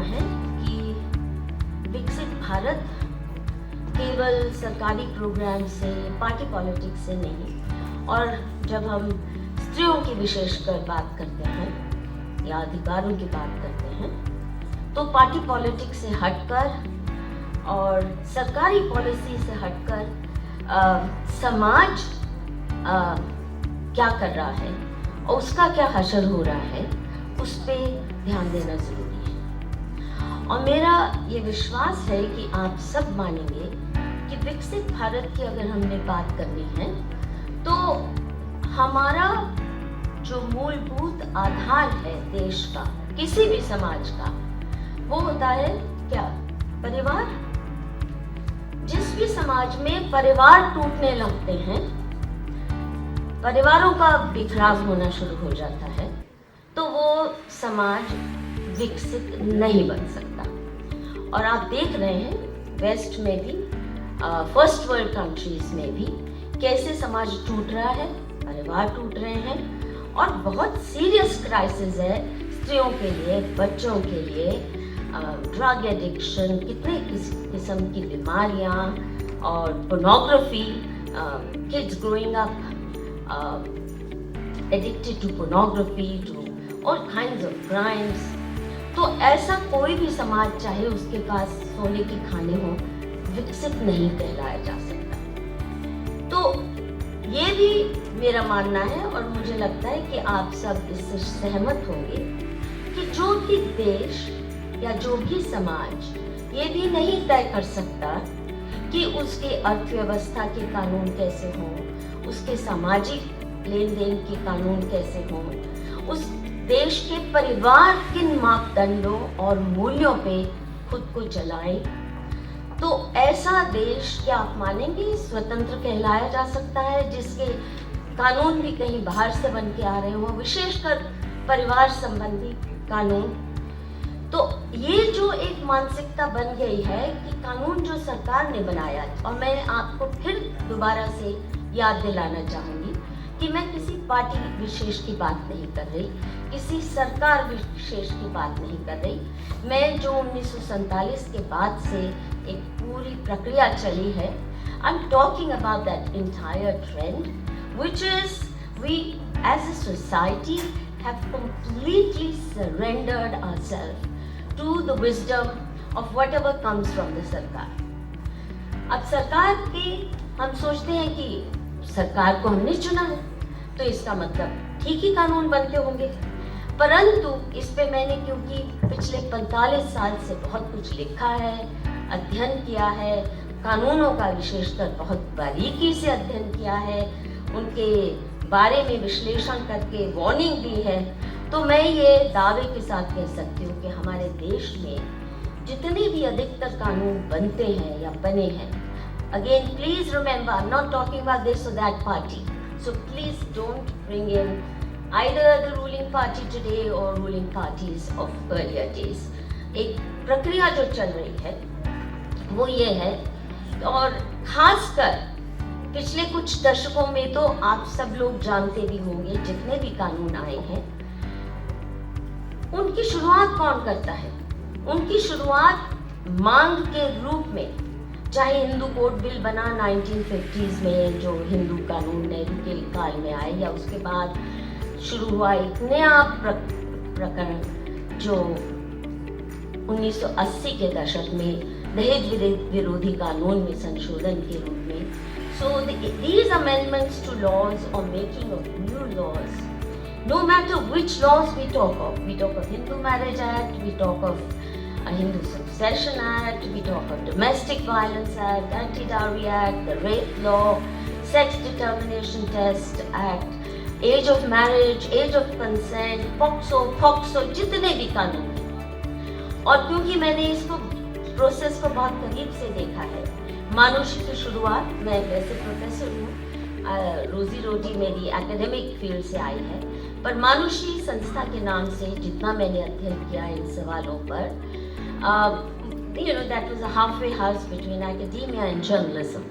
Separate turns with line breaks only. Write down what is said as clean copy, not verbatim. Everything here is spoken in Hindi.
है कि विकसित भारत केवल सरकारी प्रोग्राम से, पार्टी पॉलिटिक्स से नहीं, और जब हम स्त्रियों की विशेषकर बात करते हैं या अधिकारों की बात करते हैं तो पार्टी पॉलिटिक्स से हटकर और सरकारी पॉलिसी से हटकर समाज क्या कर रहा है और उसका क्या असर हो रहा है उस पर ध्यान देना ज़रूरी है। और मेरा ये विश्वास है कि आप सब मानेंगे कि विकसित भारत की अगर हमने बात करनी है तो हमारा जो मूलभूत आधार है देश का, किसी भी समाज का, वो होता है क्या? परिवार। जिस भी समाज में परिवार टूटने लगते हैं, परिवारों का बिखराव होना शुरू हो जाता है, तो वो समाज विकसित नहीं बन सकता। और आप देख रहे हैं वेस्ट में भी, फर्स्ट वर्ल्ड कंट्रीज में भी कैसे समाज टूट रहा है, परिवार टूट रहे हैं और बहुत सीरियस क्राइसिस है स्त्रियों के लिए, बच्चों के लिए, ड्रग एडिक्शन, कितने किस्म की बीमारियां और pornography, kids growing up addicted to pornography, to all kinds of crimes। तो ऐसा कोई भी समाज, चाहे उसके पास सोने के खाने हो, विकसित नहीं कहलाया जा सकता। तो ये भी मेरा मानना है और मुझे लगता है कि आप सब इससे सहमत होंगे कि जो भी देश या जो भी समाज ये भी नहीं तय कर सकता कि उसकी अर्थव्यवस्था के कानून कैसे हों, उसके सामाजिक लेन देन के कानून कैसे हों, उस देश के परिवार किन मापदंडों और मूल्यों पे खुद को चलाए, तो ऐसा देश क्या आप मानेंगे स्वतंत्र कहलाया जा सकता है जिसके कानून भी कहीं बाहर से बन के आ रहे हों, विशेषकर परिवार संबंधी कानून। तो ये जो एक मानसिकता बन गई है कि कानून जो सरकार ने बनाया, और मैं आपको फिर दोबारा से याद दिलाना चाहूँगी कि मैं किसी पार्टी विशेष की बात नहीं कर रही, किसी सरकार विशेष की बात नहीं कर रही। मैं जो 1947 के बाद से एक पूरी प्रक्रिया चली है, I am talking about that entire trend which is we as a society have completely surrendered ourselves to the wisdom of whatever comes from the सरकार। अब सरकार की हम सोचते हैं कि सरकार को हमने चुना है तो इसका मतलब ठीक ही कानून बनते होंगे, परंतु इस पे मैंने क्योंकि पिछले 45 साल से बहुत कुछ लिखा है, अध्ययन किया है, कानूनों का विशेषकर बहुत बारीकी से अध्ययन किया है, उनके बारे में विश्लेषण करके वार्निंग दी है, तो मैं ये दावे के साथ कह सकती हूँ कि हमारे देश में जितने भी अधिकतर कानून बनते हैं या बने हैं, again please remember I am not talking about this और that party, so please don't bring in either the ruling party today और ruling parties of earlier days. एक प्रक्रिया जो चल रही है वो ये है, और खासकर पिछले कुछ दशकों में तो आप सब लोग जानते भी होंगे जितने भी कानून आए हैं उनकी शुरुआत कौन करता है? उनकी शुरुआत मांग के रूप में, चाहे हिंदू कोड बिल बना 1950s में जो हिंदू कानून नेहरू के काल में आए, या उसके बाद शुरू हुआ एक नया प्रकरण जो 1980 के दशक में दहेज विरोधी कानून में संशोधन के रूप में। So these amendments to laws or making of new laws, no matter which laws we talk of Hindu Marriage Act, we talk of a Hindu Succession Act, we talk of Domestic Violence Act, Anti-Dowry Act, the Rape Law, Sex Determination Test Act, Age of Marriage, Age of Consent, POCSO, जितने भी कानून हैं। और क्योंकि मैंने इसको प्रोसेस को बहुत करीब से देखा है, मानुषी की शुरुआत, मैं वैसे प्रोफेसर हूँ, रोजी रोटी मेरी एकेडमिक फील्ड से आई है, पर मानुषी संस्था के नाम से जितना मैंने अध्ययन किया इन सवालों पर, that was a halfway house between academia and journalism।